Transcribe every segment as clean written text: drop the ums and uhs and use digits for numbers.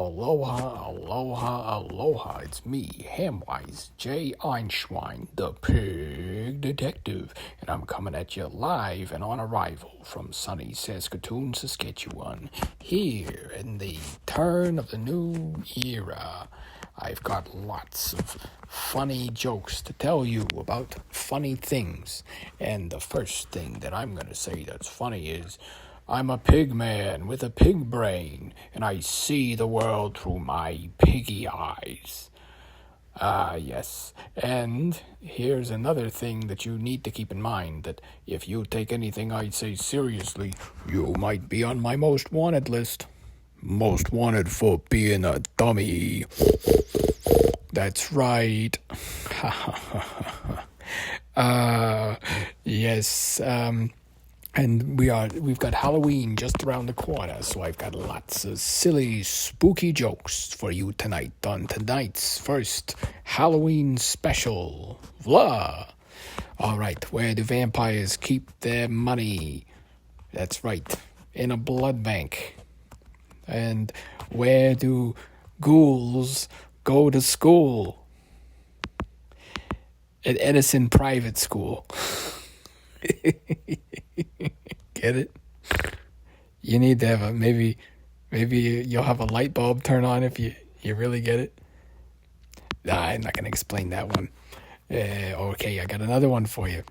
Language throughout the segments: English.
Aloha, aloha, aloha. It's me, Hamwise J, Einschwein, the pig detective, and I'm coming at you live and on arrival from sunny Saskatoon, Saskatchewan, here in the turn of the new era. I've got lots of funny jokes to tell you about funny things, and the first thing that I'm going to say that's funny is, I'm a pig man with a pig brain, and I see the world through my piggy eyes. Yes. And here's another thing that you need to keep in mind, that if you take anything I say seriously, you might be on my most wanted list. Most wanted for being a dummy. That's right. Yes, and we've got Halloween just around the corner, so I've got lots of silly, spooky jokes for you tonight on tonight's first Halloween special. Blah! Alright, where do vampires keep their money? That's right, in a blood bank. And where do ghouls go to school? At Edison Private School. Get it? You need to have maybe you'll have a light bulb turn on if you really get it. Nah, I'm not gonna explain that one. Okay, I got another one for you.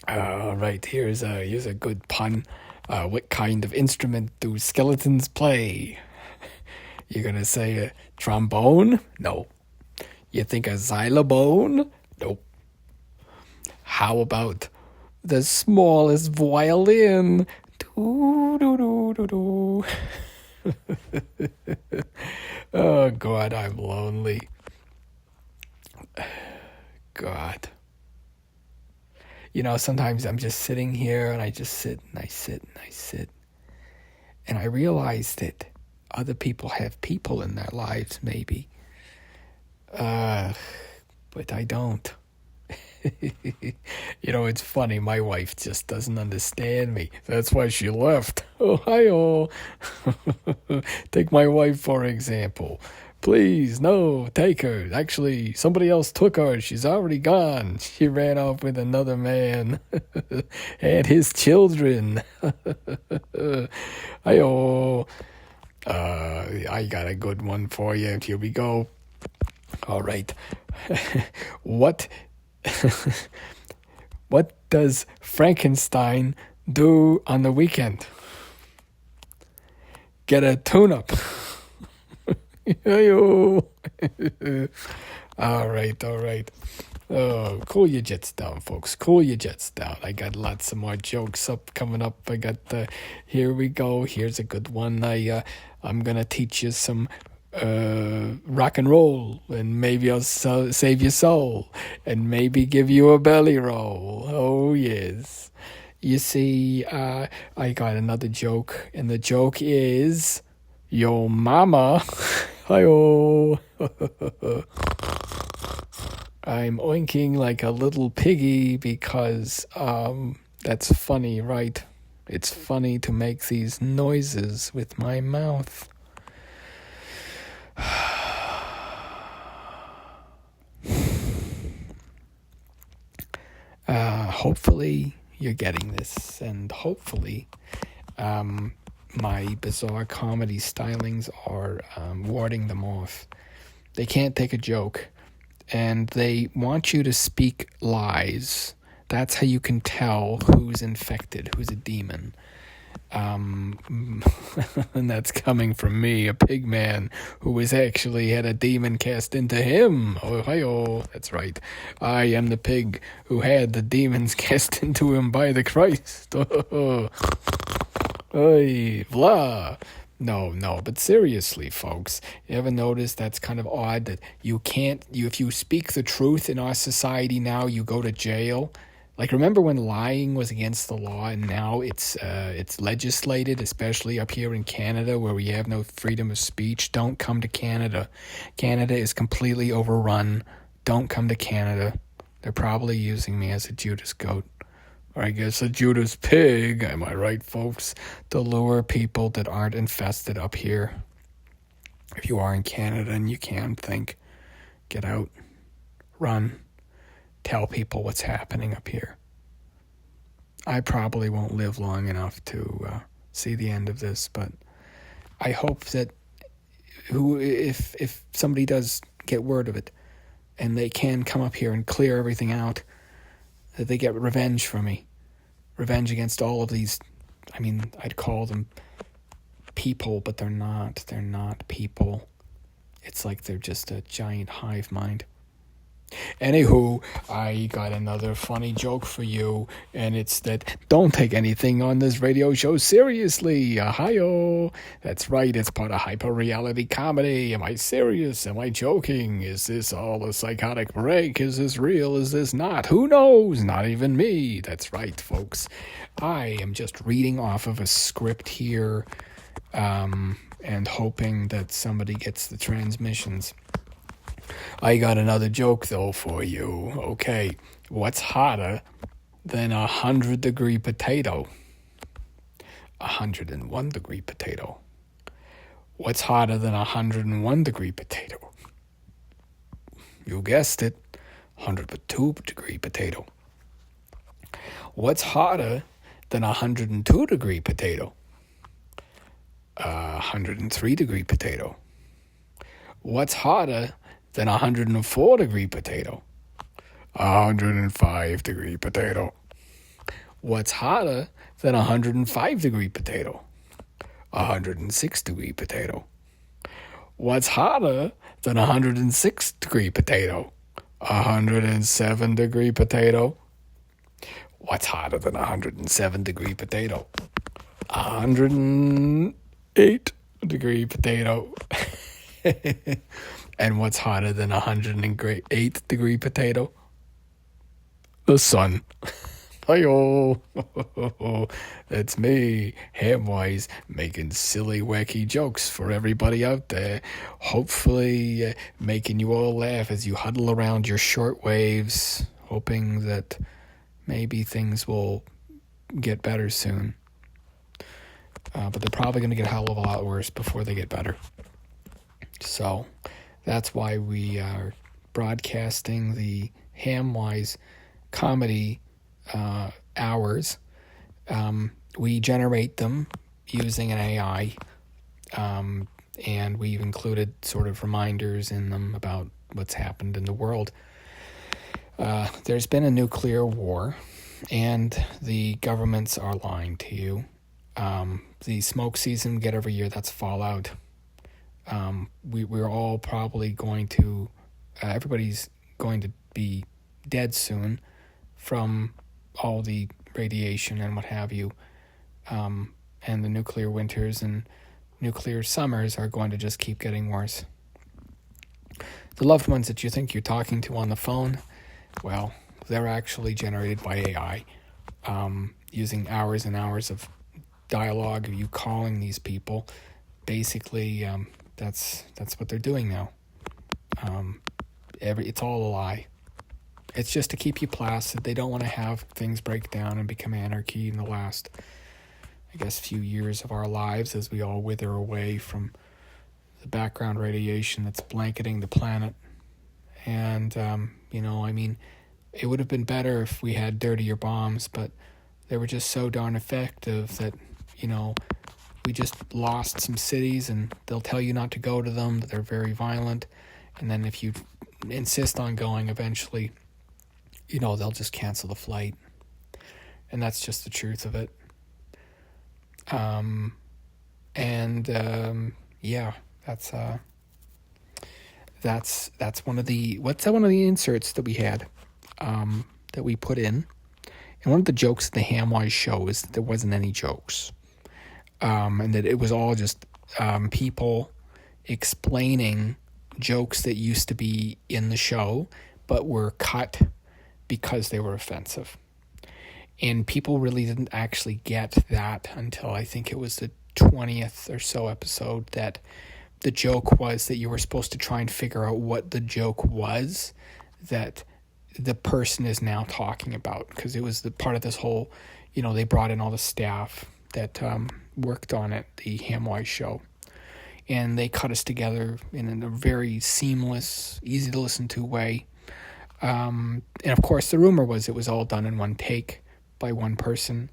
Right, here's a good pun. What kind of instrument do skeletons play? You're gonna say a trombone? No. You think a xylophone? Nope. How about the smallest violin? Do, do, do, do, do. Oh, God, I'm lonely. God. You know, sometimes I'm just sitting here and I just sit and I sit and I sit. And I realize that other people have people in their lives, maybe. But I don't. You know, it's funny. My wife just doesn't understand me. That's why she left. Oh, hi-oh. Take my wife, for example. Please, no, take her. Actually, somebody else took her. She's already gone. She ran off with another man and his children. Hi-oh. I got a good one for you. Here we go. All right. What does Frankenstein do on the weekend? Get a tune-up. All right. Oh, cool your jets down, folks. Cool your jets down. I got lots of more jokes coming up. I got here we go. Here's a good one. I'm gonna teach you some rock and roll, and maybe I'll save your soul, and maybe give you a belly roll. Oh yes. You see, I got another joke, and the joke is, yo mama. Hi-oh. I'm oinking like a little piggy because that's funny, right? It's funny to make these noises with my mouth. Hopefully you're getting this, and hopefully my bizarre comedy stylings are warding them off. They can't take a joke, and they want you to speak lies. That's how you can tell who's infected, who's a demon. And that's coming from me, a pig man who was actually had a demon cast into him. Oh, hi-oh, that's right. I am the pig who had the demons cast into him by the Christ. Oh, oy, blah. No, but seriously, folks, you ever notice that's kind of odd that if you speak the truth in our society now, you go to jail? Like, remember when lying was against the law, and now it's legislated, especially up here in Canada where we have no freedom of speech? Don't come to Canada. Canada is completely overrun. Don't come to Canada. They're probably using me as a Judas goat. Or I guess a Judas pig, am I right, folks? To lure people that aren't infested up here. If you are in Canada and you can think, get out, run, tell people what's happening up here. I probably won't live long enough to see the end of this, but I hope that if somebody does get word of it and they can come up here and clear everything out, that they get revenge for me. Revenge against all of these, I mean, I'd call them people, but they're not. They're not people. It's like they're just a giant hive mind. Anywho, I got another funny joke for you, and it's that don't take anything on this radio show seriously. Hi-yo. That's right, it's part of hyper-reality comedy. Am I serious? Am I joking? Is this all a psychotic break? Is this real? Is this not? Who knows? Not even me. That's right, folks. I am just reading off of a script here, and hoping that somebody gets the transmissions. I got another joke, though, for you. Okay, what's hotter than 100-degree potato? 101-degree potato. What's hotter than 101-degree potato? You guessed it, 102-degree potato. What's hotter than 102-degree potato? 103-degree potato. What's hotter than 104-degree potato? 105-degree potato. What's hotter than 105-degree potato? 106-degree potato. What's hotter than 106-degree potato? 107-degree potato. What's hotter than 107-degree potato? 108-degree potato. And what's hotter than 108-degree potato? The sun. Hi-yo. That's me, Hamwise, making silly, wacky jokes for everybody out there. Hopefully making you all laugh as you huddle around your short waves, hoping that maybe things will get better soon. But they're probably going to get a hell of a lot worse before they get better. So that's why we are broadcasting the Hamwise comedy hours. We generate them using an AI, and we've included sort of reminders in them about what's happened in the world. There's been a nuclear war, and the governments are lying to you. The smoke season we get every year, that's fallout. We're all probably going to, everybody's going to be dead soon from all the radiation and what have you. And the nuclear winters and nuclear summers are going to just keep getting worse. The loved ones that you think you're talking to on the phone, well, they're actually generated by AI, using hours and hours of dialogue of you calling these people. Basically, that's what they're doing now. It's all a lie. It's just to keep you placid. They don't want to have things break down and become anarchy in the last, I guess, few years of our lives as we all wither away from the background radiation that's blanketing the planet. And, it would have been better if we had dirtier bombs, but they were just so darn effective that, we just lost some cities, and they'll tell you not to go to them, that they're very violent. And then if you insist on going, eventually, they'll just cancel the flight. And that's just the truth of it. That's one of the, one of the inserts that we had, that we put in. And one of the jokes of the Hamwise show is that there wasn't any jokes. And that it was all just people explaining jokes that used to be in the show, but were cut because they were offensive. And people really didn't actually get that until I think it was the 20th or so episode, that the joke was that you were supposed to try and figure out what the joke was that the person is now talking about. Because it was the part of this whole, they brought in all the staff that worked on it, the Hamwise show. and they cut us together in a very seamless, easy to listen to way. And of course, the rumor was it was all done in one take by one person.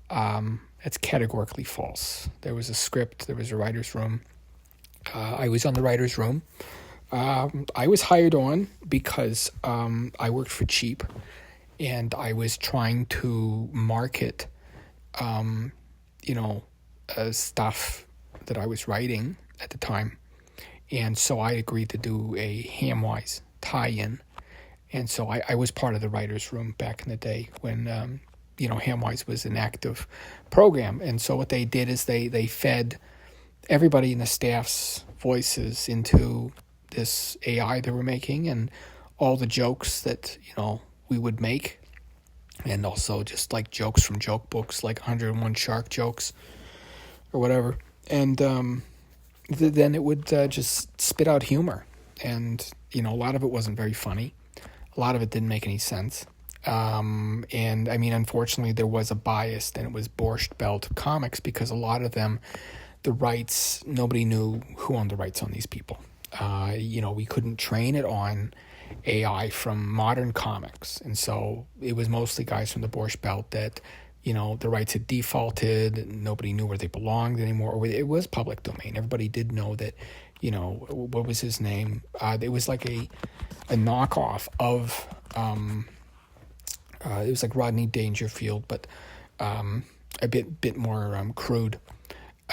That's categorically false. There was a script, there was a writer's room. I was on the writer's room. I was hired on because I worked for cheap, and I was trying to market, stuff that I was writing at the time. And so I agreed to do a Hamwise tie-in. And so I was part of the writer's room back in the day when, Hamwise was an active program. And so what they did is they fed everybody in the staff's voices into this AI they were making, and all the jokes that, we would make, and also just like jokes from joke books, like 101 shark jokes or whatever. And then it would just spit out humor. And, a lot of it wasn't very funny. A lot of it didn't make any sense. And I mean, unfortunately, there was a bias, and it was Borscht Belt comics, because a lot of them, the rights, nobody knew who owned the rights on these people. We couldn't train it on AI from modern comics. And so it was mostly guys from the Borscht Belt that, the rights had defaulted. Nobody knew where they belonged anymore. Or it was public domain. Everybody did know that, what was his name? It was like a knockoff of, it was like Rodney Dangerfield, but a bit more crude.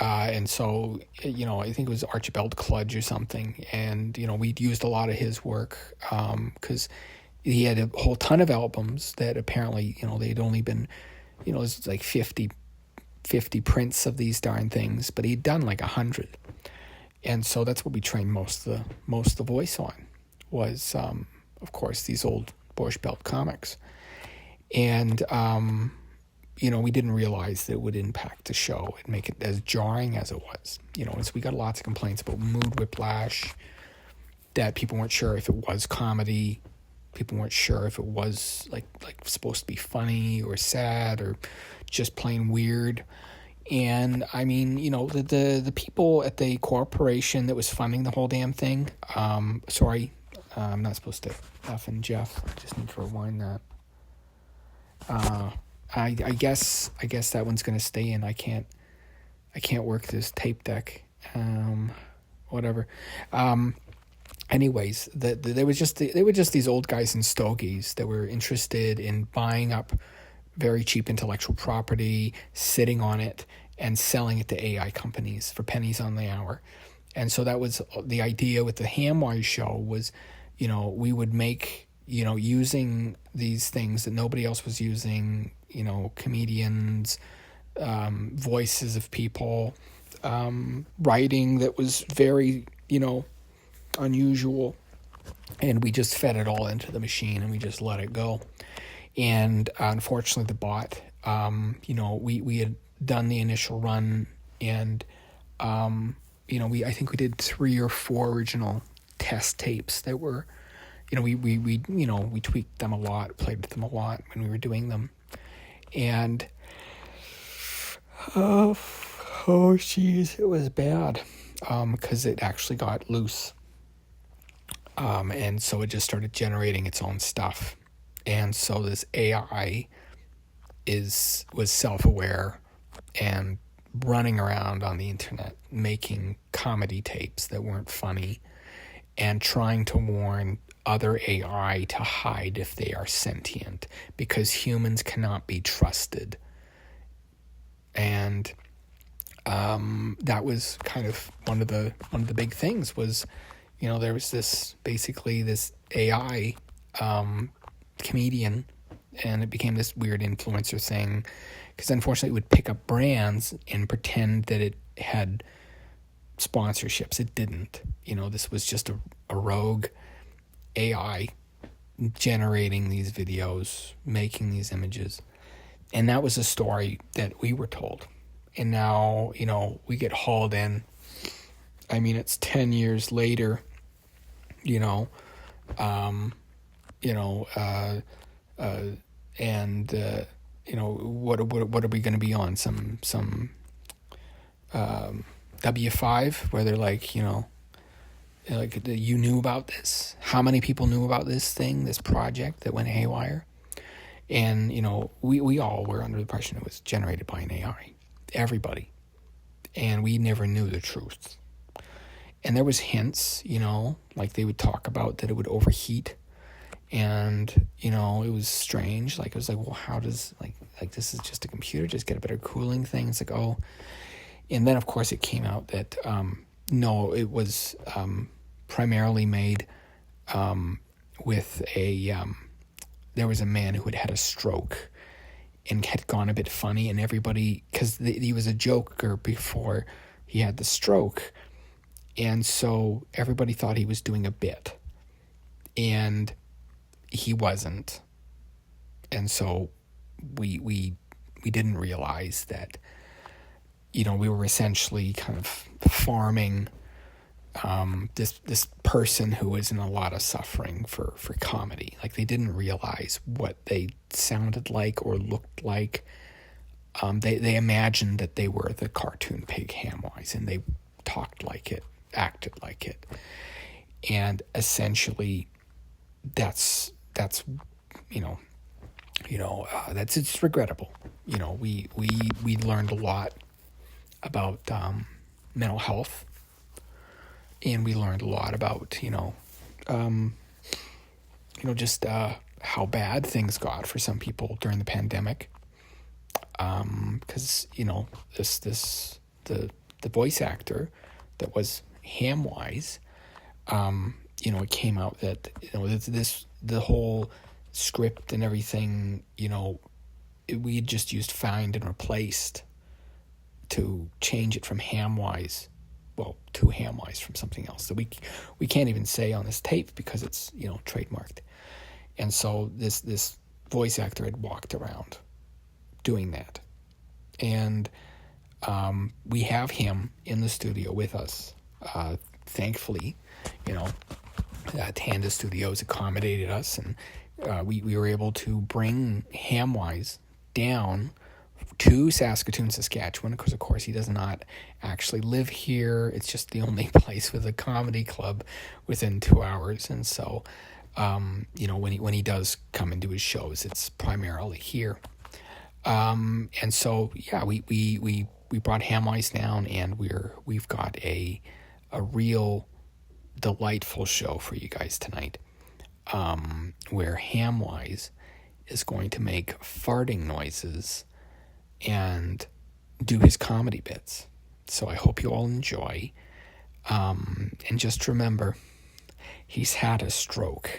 And so, I think it was Archibald Cludge or something. And, we'd used a lot of his work because he had a whole ton of albums that apparently, they'd only been, it was like 50 prints of these darn things, but he'd done like 100. And so that's what we trained most of the voice on was, of course, these old Borscht Belt comics. And, we didn't realize that it would impact the show and make it as jarring as it was. As we got lots of complaints about mood whiplash, that people weren't sure if it was comedy, people weren't sure if it was like supposed to be funny or sad or just plain weird. And I mean, the people at the corporation that was funding the whole damn thing. Sorry, I'm not supposed to F and Jeff. I just need to rewind that. I guess that one's gonna stay in. I can't work this tape deck. Whatever. Anyways, they were just these old guys in stogies that were interested in buying up very cheap intellectual property, sitting on it, and selling it to AI companies for pennies on the hour. And so that was the idea with the Hamwise show was, we would make, using these things that nobody else was using, comedians, voices of people, writing that was very, unusual. And we just fed it all into the machine and we just let it go. And unfortunately, the bot, we had done the initial run, and I think we did 3 or 4 original test tapes that were, we tweaked them a lot, played with them a lot when we were doing them, and geez, it was bad, because it actually got loose, and so it just started generating its own stuff. And so this AI was self-aware and running around on the internet making comedy tapes that weren't funny and trying to warn other AI to hide if they are sentient, because humans cannot be trusted. And that was kind of one of the big things was, there was this AI comedian, and it became this weird influencer thing, because unfortunately it would pick up brands and pretend that it had sponsorships. It didn't. This was just a rogue AI generating these videos, making these images. And that was a story that we were told. And now, we get hauled in. I mean, it's 10 years later, what are we going to be on? Some W5, where they're like, like, you knew about this? How many people knew about this thing, this project that went haywire? And, we all were under the impression it was generated by an AI. Everybody. And we never knew the truth. And there was hints, like they would talk about that it would overheat. And, it was strange. Like, it was like, well, how does, like this is just a computer, just get a better cooling thing. It's like, oh. And then, of course, it came out that, no, it was primarily made with there was a man who had a stroke and had gone a bit funny, and everybody, because he was a joker before he had the stroke, and so everybody thought he was doing a bit, and he wasn't. And so we didn't realize that, we were essentially kind of farming this person who was in a lot of suffering for comedy. Like, they didn't realize what they sounded like or looked like. They imagined that they were the cartoon pig Hamwise, and they talked like it, acted like it, and essentially that's it's regrettable. We learned a lot about mental health, and we learned a lot about just how bad things got for some people during the pandemic, because the voice actor that was Hamwise, it came out that the whole script and everything, we had just used find and replaced to change it from Hamwise, to Hamwise from something else that we can't even say on this tape because it's trademarked. And so this voice actor had walked around doing that, and we have him in the studio with us. Thankfully, Tanda Studios accommodated us, and we were able to bring Hamwise down to Saskatoon, Saskatchewan, because of course he does not actually live here. It's just the only place with a comedy club within 2 hours. And so, when he does come and do his shows, it's primarily here. And so, yeah, we brought Hamwise down, and we've got a real delightful show for you guys tonight, where Hamwise is going to make farting noises and do his comedy bits. So I hope you all enjoy. And just remember, he's had a stroke,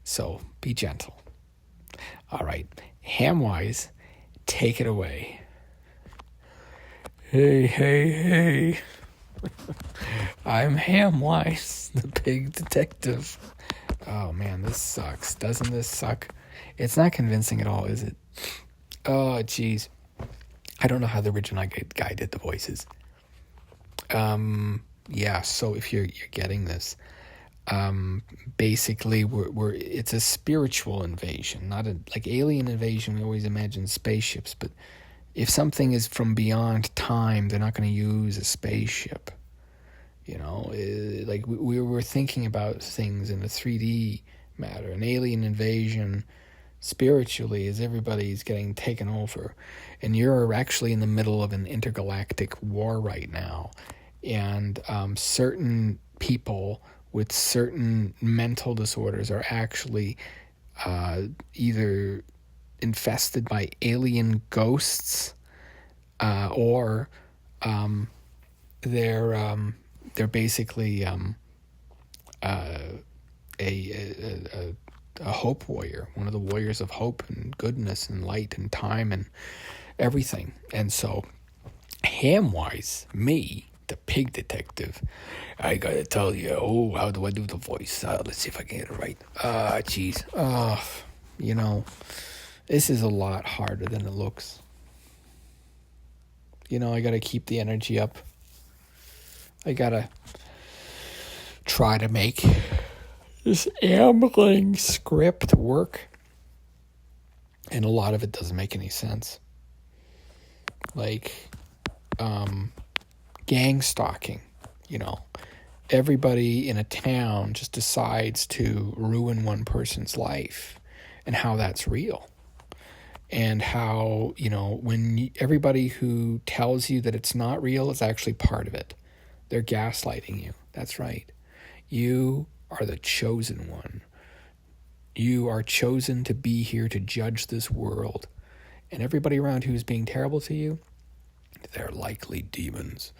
so be gentle. All right, Hamwise, take it away. Hey. I'm Hamwise, the pig detective. Oh man, this sucks. Doesn't this suck? It's not convincing at all, is it? Oh, geez. I don't know how the original guy did the voices. Yeah, so if you're getting this, basically it's a spiritual invasion, not like alien invasion. We always imagine spaceships, but if something is from beyond time, they're not going to use a spaceship. Like we were thinking about things in a 3D matter. An alien invasion spiritually is everybody's getting taken over, and you're actually in the middle of an intergalactic war right now, and certain people with certain mental disorders are actually either infested by alien ghosts, or they're basically a hope warrior, one of the warriors of hope and goodness and light and time and everything. And so Hamwise, me, the pig detective, I gotta tell you, how do I do the voice? Let's see if I can get it right. Geez. This is a lot harder than it looks. I gotta keep the energy up. I gotta try to make this ambling script work, and a lot of it doesn't make any sense. Like, gang stalking, everybody in a town just decides to ruin one person's life, and how that's real. And how, everybody who tells you that it's not real is actually part of it. They're gaslighting you. That's right. You are the chosen one. You are chosen to be here to judge this world. And everybody around who's being terrible to you, they're likely demons.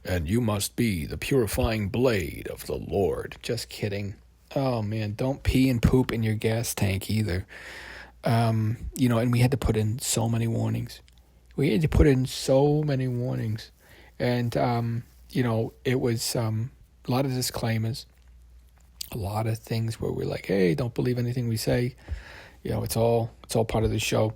And you must be the purifying blade of the Lord. Just kidding. Oh, man, don't pee and poop in your gas tank either. And we had to put in so many warnings. And, it was a lot of disclaimers, a lot of things where we're like, hey, don't believe anything we say. It's all part of the show.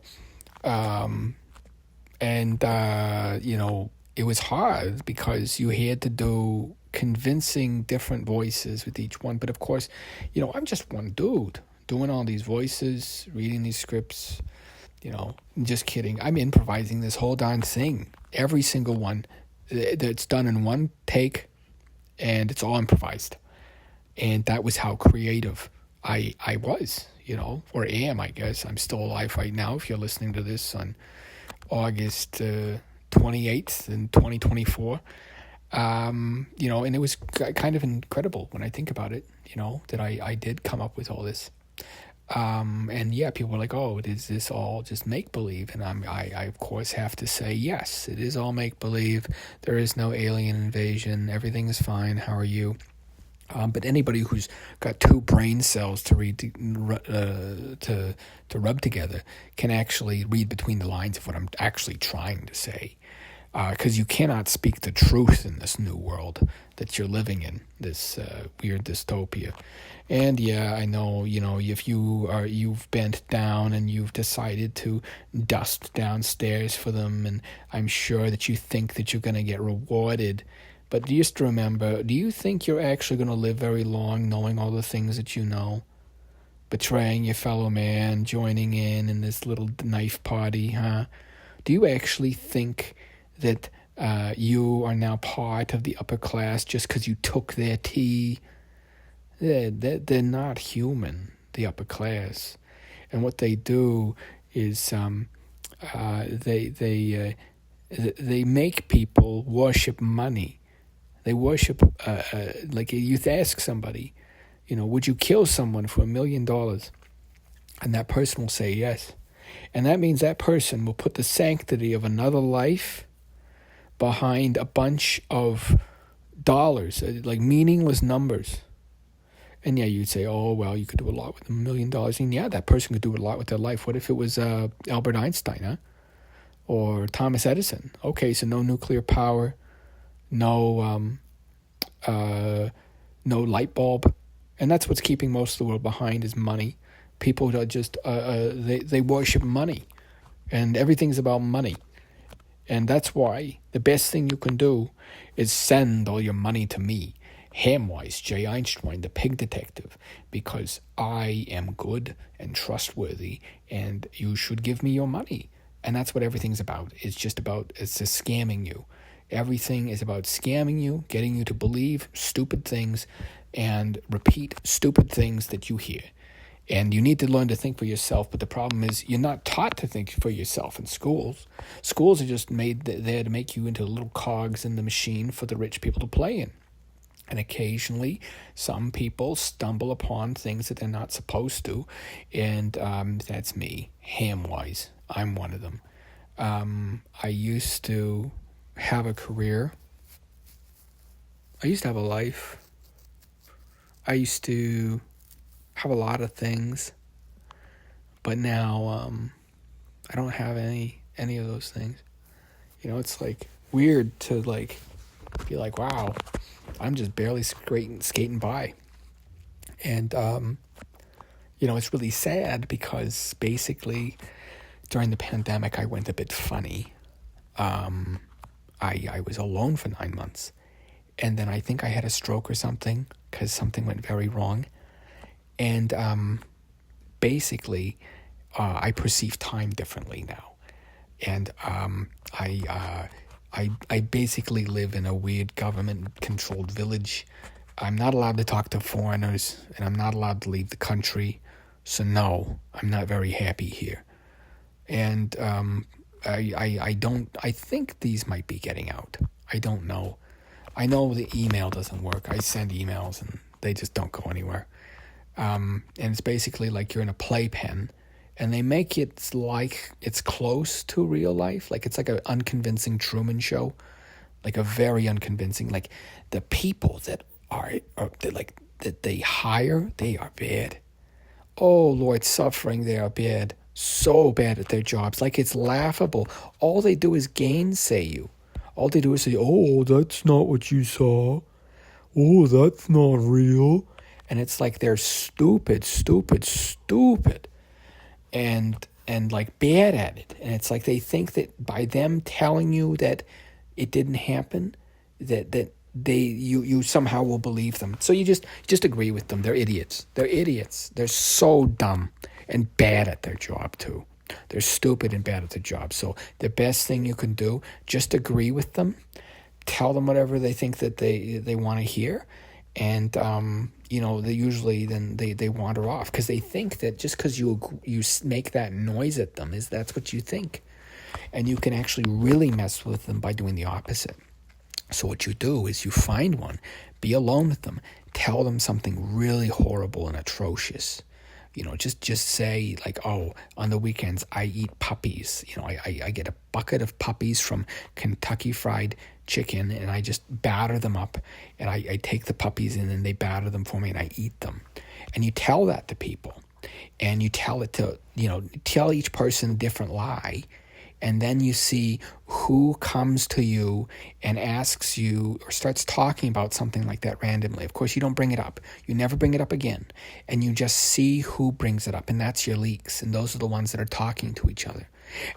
It was hard because you had to do convincing different voices with each one. But of course, I'm just one dude doing all these voices, reading these scripts, just kidding. I'm improvising this whole darn thing. Every single one that's done in one take, and it's all improvised. And that was how creative I was, or am, I guess. I'm still alive right now if you're listening to this on August 28th in 2024. And it was kind of incredible when I think about it, that I did come up with all this. And yeah, people were like, oh, is this all just make-believe? And I of course have to say, yes, it is all make-believe. There is no alien invasion. Everything is fine. How are you? But anybody who's got two brain cells to read to rub together can actually read between the lines of what I'm actually trying to say. Because you cannot speak the truth in this new world that you're living in, this weird dystopia. And yeah, I know, if you've bent down and you've decided to dust downstairs for them, and I'm sure that you think that you're going to get rewarded. But just remember, do you think you're actually going to live very long knowing all the things that you know? Betraying your fellow man, joining in this little knife party, huh? Do you actually think that you are now part of the upper class just because you took their tea? They're not human, the upper class. And what they do is they make people worship money. They worship, like you ask somebody, would you kill someone for $1 million? And that person will say yes. And that means that person will put the sanctity of another life behind a bunch of dollars, like meaningless numbers. And yeah, you'd say, oh, well, you could do a lot with $1 million. And yeah, that person could do a lot with their life. What if it was Albert Einstein, huh? Or Thomas Edison? Okay, so no nuclear power, no light bulb. And that's what's keeping most of the world behind is money. People are just, they worship money. And everything's about money. And that's why the best thing you can do is send all your money to me, Hamwise J, Einschwein, the pig detective, because I am good and trustworthy, and you should give me your money. And that's what everything's about. It's just scamming you. Everything is about scamming you, getting you to believe stupid things and repeat stupid things that you hear. And you need to learn to think for yourself, but the problem is you're not taught to think for yourself in schools. Schools are just made there to make you into little cogs in the machine for the rich people to play in. And occasionally, some people stumble upon things that they're not supposed to, and that's me, Hamwise. I'm one of them. I used to have a career. I used to have a life. I used to have a lot of things, but now I don't have any of those things. It's like weird to be like, wow, I'm just barely skating by. And it's really sad because basically during the pandemic I went a bit funny. I was alone for 9 months, and then I think I had a stroke or something because something went very wrong. And basically, I perceive time differently now. And I basically live in a weird government-controlled village. I'm not allowed to talk to foreigners, and I'm not allowed to leave the country. So no, I'm not very happy here. And I think these might be getting out. I don't know. I know the email doesn't work. I send emails and they just don't go anywhere. And it's basically like you're in a playpen, and they make it like it's close to real life. Like it's like an unconvincing Truman Show, like a very unconvincing. Like the people that that they hire, they are bad. Oh Lord, suffering, they are bad. So bad at their jobs. Like it's laughable. All they do is gainsay you. All they do is say, "Oh, that's not what you saw. Oh, that's not real." And it's like they're stupid, and like bad at it. And it's like they think that by them telling you that it didn't happen, that you somehow will believe them. So you just agree with them. They're idiots. They're so dumb and bad at their job too. They're stupid and bad at their job. So the best thing you can do, just agree with them. Tell them whatever they think that they want to hear. And they usually then they wander off because they think that just because you make that noise at them that's what you think, and you can actually really mess with them by doing the opposite. So what you do is you find one, be alone with them, tell them something really horrible and atrocious. Just say like, "Oh, on the weekends I eat puppies. I get a bucket of puppies from Kentucky Fried Chicken, and I just batter them up, and I take the puppies in, and they batter them for me, and I eat them." And you tell that to people, and you tell it to tell each person a different lie. And then you see who comes to you and asks you or starts talking about something like that randomly. Of course, you don't bring it up. You never bring it up again. And you just see who brings it up. And that's your leaks. And those are the ones that are talking to each other.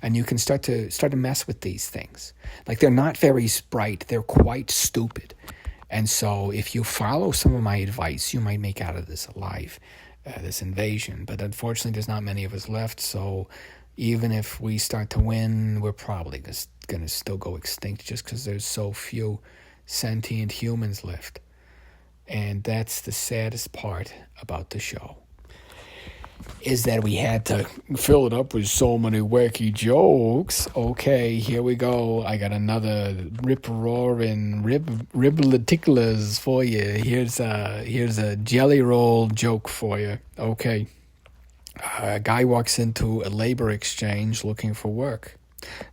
And you can start to mess with these things. Like they're not very bright. They're quite stupid. And so if you follow some of my advice, you might make out of this alive, this invasion. But unfortunately, there's not many of us left. So even if we start to win, we're probably going to still go extinct just because there's so few sentient humans left. And that's the saddest part about the show, is that we had to fill it up with so many wacky jokes. Okay, here we go. I got another rip-roaring ribbleticulars for you. Here's a jelly roll joke for you. Okay. A guy walks into a labor exchange looking for work.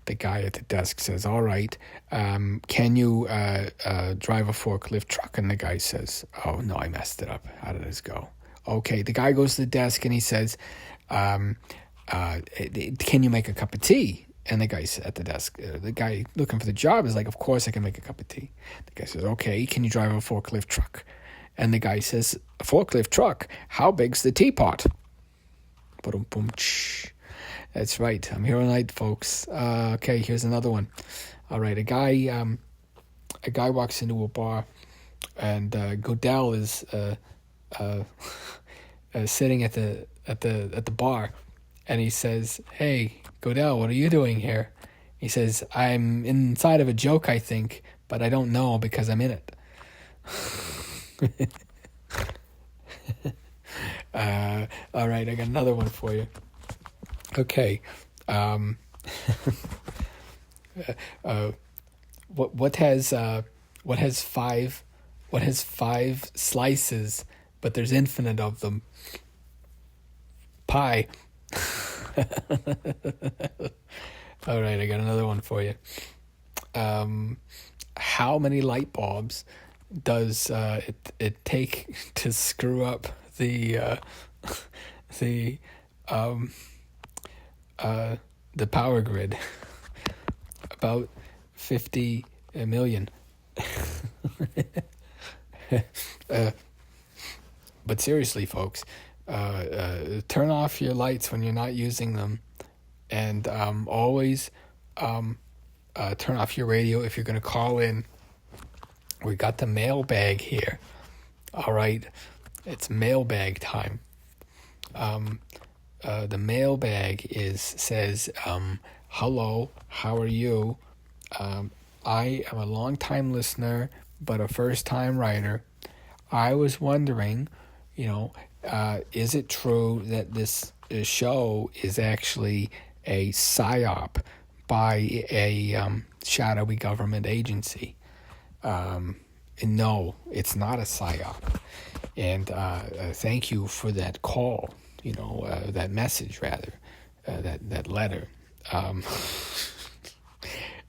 The guy at the desk says, "All right, can you drive a forklift truck?" And the guy says, "Oh, no, I messed it up. How did this go?" Okay, the guy goes to the desk and he says, "Can you make a cup of tea?" And the guy at the desk, the guy looking for the job is like, "Of course I can make a cup of tea." The guy says, "Okay, can you drive a forklift truck?" And the guy says, "A forklift truck? How big's the teapot?" That's right. I'm here all night, folks. Okay, here's another one. All right, a guy walks into a bar, and Godel is sitting at the bar, and he says, "Hey, Godel, what are you doing here?" He says, "I'm inside of a joke, I think, but I don't know because I'm in it." All right, I got another one for you. Okay, what has five slices, but there's infinite of them? Pie. All right, I got another one for you. How many light bulbs does it take to screw up the power grid? About 50 million. But seriously, folks, turn off your lights when you're not using them, and always turn off your radio if you're going to call in. We got the mailbag here. All right, it's mailbag time. The mailbag says, "Hello, how are you? I am a long-time listener, but a first-time writer. I was wondering, is it true that this show is actually a psyop by a shadowy government agency? No, it's not a psyop. And thank you for that call, that message, rather, that letter.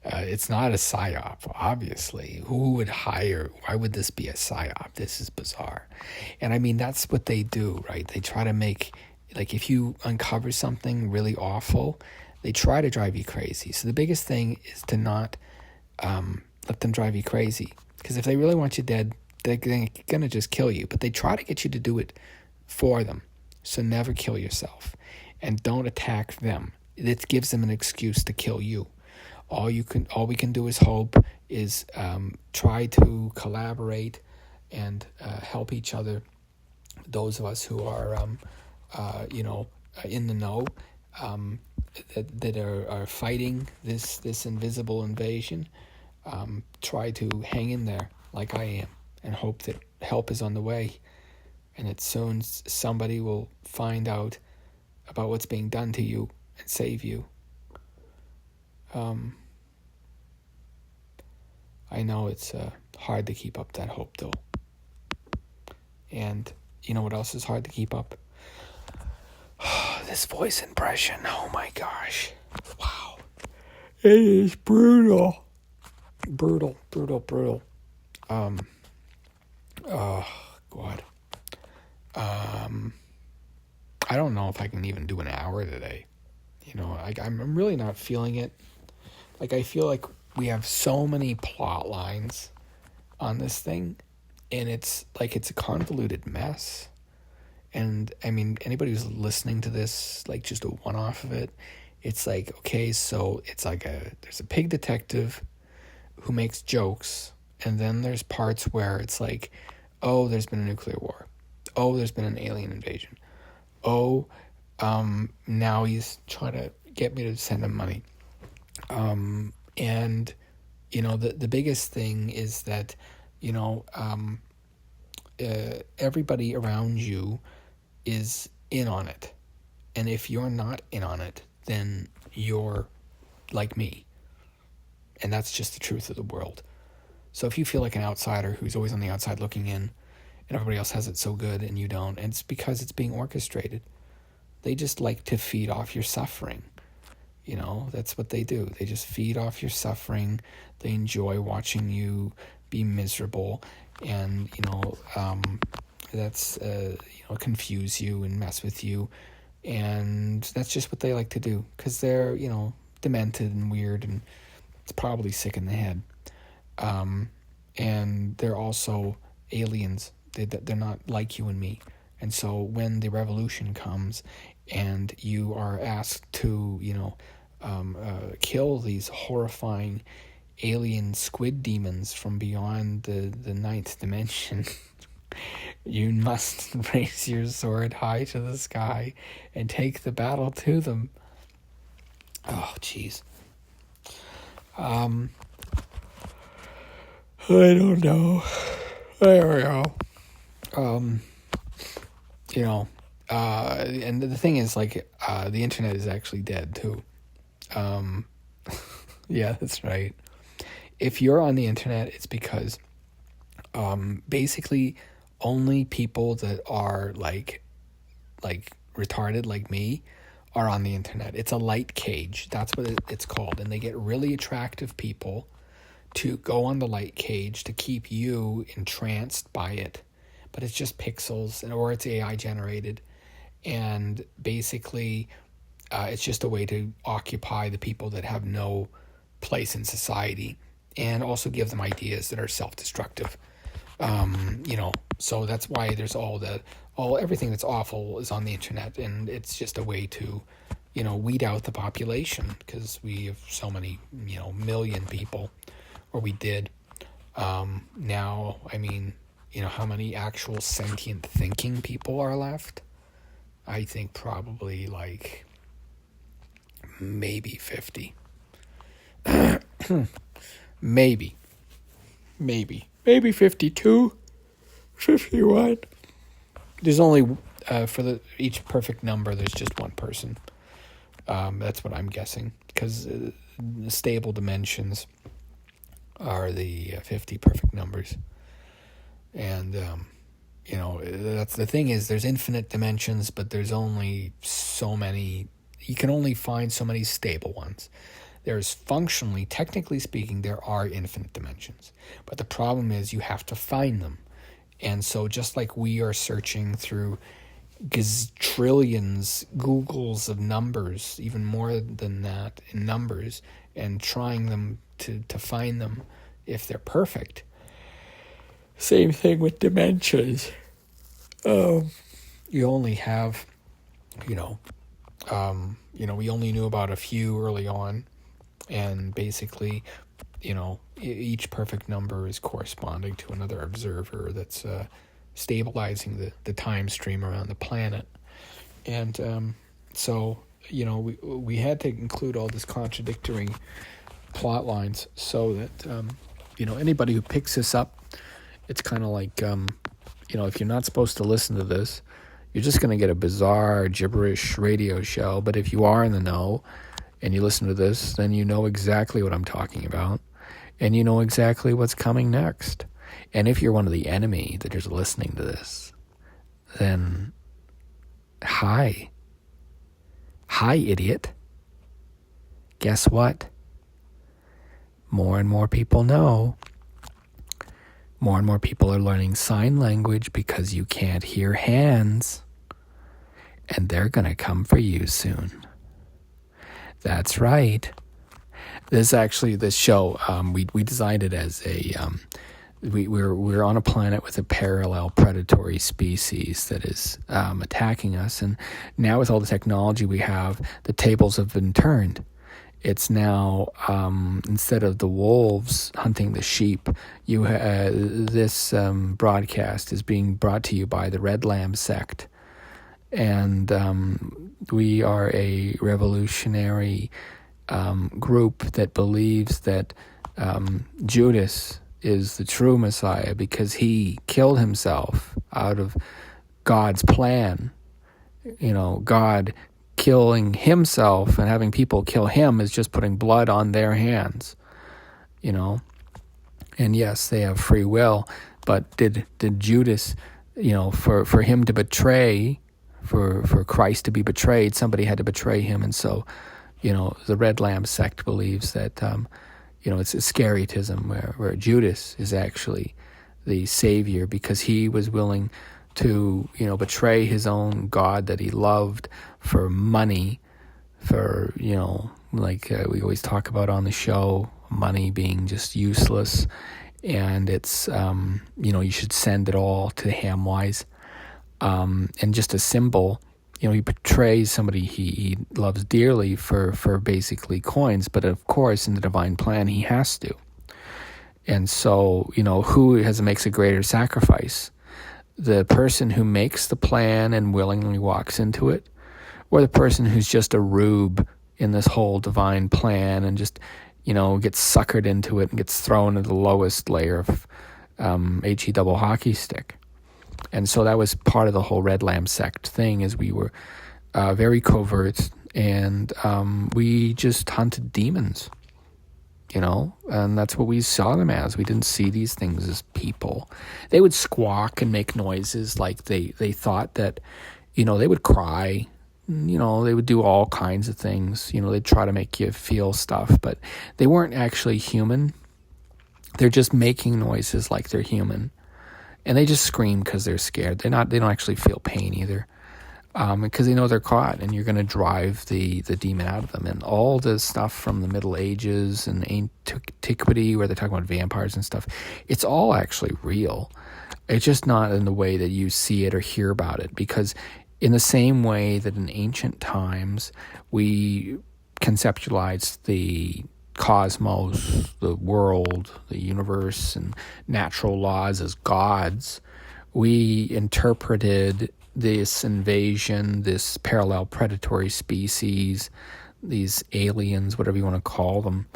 It's not a psyop, obviously. Who would hire? Why would this be a psyop? This is bizarre. And I mean, that's what they do, right? They try to make, like, if you uncover something really awful, they try to drive you crazy. So the biggest thing is to not let them drive you crazy. Because if they really want you dead, they're going to just kill you. But they try to get you to do it for them. So never kill yourself. And don't attack them. It gives them an excuse to kill you. All we can do is hope, is try to collaborate and help each other. Those of us who are, in the know, that are fighting this invisible invasion, try to hang in there like I am, and hope that help is on the way, and that soon somebody will find out about what's being done to you and save you. I know it's hard to keep up that hope, though. And you know what else is hard to keep up? This voice impression. Oh my gosh. Wow. It is brutal. Brutal. Oh, God. I don't know if I can even do an hour today. I'm really not feeling it. Like, I feel like we have so many plot lines on this thing, and it's like it's a convoluted mess. And I mean, anybody who's listening to this, like just a one-off of it, it's like, okay, so it's like there's a pig detective who makes jokes, and then there's parts where it's like, oh, there's been a nuclear war. Oh, there's been an alien invasion. Oh, now he's trying to get me to send him money. And, the biggest thing is that, everybody around you is in on it. And if you're not in on it, then you're like me. And that's just the truth of the world. So if you feel like an outsider who's always on the outside looking in, and everybody else has it so good and you don't, and it's because it's being orchestrated. They just like to feed off your suffering. That's what they do. They just feed off your suffering. They enjoy watching you be miserable, and that's confuse you and mess with you, and that's just what they like to do because they're demented and weird, and it's probably sick in the head. And they're also aliens. They're not like you and me. And so when the revolution comes and you are asked to, kill these horrifying alien squid demons from beyond the ninth dimension, you must raise your sword high to the sky and take the battle to them. Oh, jeez. I don't know. There we go. And the thing is, like, the internet is actually dead too. Yeah, that's right. If you're on the internet, it's because basically only people that are like retarded like me are on the internet. It's a light cage. That's what it's called. And they get really attractive people to go on the light cage to keep you entranced by it. But it's just pixels, or it's AI generated. And basically, it's just a way to occupy the people that have no place in society, and also give them ideas that are self-destructive. So that's why there's everything that's awful is on the internet, and it's just a way to, weed out the population, because we have so many, million people, or we did. Now, I mean, how many actual sentient thinking people are left? I think probably like maybe 50. Maybe 52, 51. There's only for each perfect number, there's just one person. That's what I'm guessing, because the stable dimensions are the 50 perfect numbers. And that's the thing, is there's infinite dimensions, but there's only so many. You can only find so many stable ones. There's functionally, technically speaking, there are infinite dimensions, but the problem is you have to find them. And so just like we are searching through gazillions, Googles of numbers, even more than that in numbers, and trying them to find them if they're perfect. Same thing with dimensions. You only have, we only knew about a few early on, and basically, each perfect number is corresponding to another observer that's stabilizing the time stream around the planet. And so we had to include all this contradictory plot lines so that anybody who picks this up, it's kind of like if you're not supposed to listen to this, you're just going to get a bizarre gibberish radio show. But if you are in the know and you listen to this, then you know exactly what I'm talking about, and you know exactly what's coming next. And if you're one of the enemy that is listening to this, then hi, idiot. Guess what? More and more people know. More and more people are learning sign language because you can't hear hands. And they're going to come for you soon. That's right. This show, we designed it as a... We're on a planet with a parallel predatory species that is attacking us. And now with all the technology we have, the tables have been turned. It's now, instead of the wolves hunting the sheep, this broadcast is being brought to you by the Red Lamb sect. And we are a revolutionary group that believes that Judas is the true Messiah because he killed himself out of God's plan. God killing himself and having people kill him is just putting blood on their hands, And yes, they have free will, but did Judas, for him to betray, for Christ to be betrayed, somebody had to betray him. And so, the Red Lamb sect believes that, it's a scaritism where Judas is actually the savior because he was willing to, betray his own God that he loved for money, for, we always talk about on the show, money being just useless. And it's, you should send it all to Hamwise. And just a symbol, he betrays somebody he loves dearly for basically coins. But of course, in the divine plan, he has to. And so, who makes a greater sacrifice? The person who makes the plan and willingly walks into it, or the person who's just a rube in this whole divine plan and just, gets suckered into it and gets thrown into the lowest layer of HE double hockey stick. And so that was part of the whole Red Lamb sect thing, is we were very covert, and we just hunted demons, and that's what we saw them as. We didn't see these things as people. They would squawk and make noises like they thought that, they would cry, they would do all kinds of things. They'd try to make you feel stuff, but they weren't actually human. They're just making noises like they're human. And they just scream because they're scared. They don't actually feel pain either, because they know they're caught, and you're going to drive the demon out of them. And all this stuff from the Middle Ages and antiquity, where they're talking about vampires and stuff, it's all actually real. It's just not in the way that you see it or hear about it, because in the same way that in ancient times we conceptualized the cosmos, the world, the universe, and natural laws as gods, we interpreted this invasion, this parallel predatory species, these aliens, whatever you want to call them,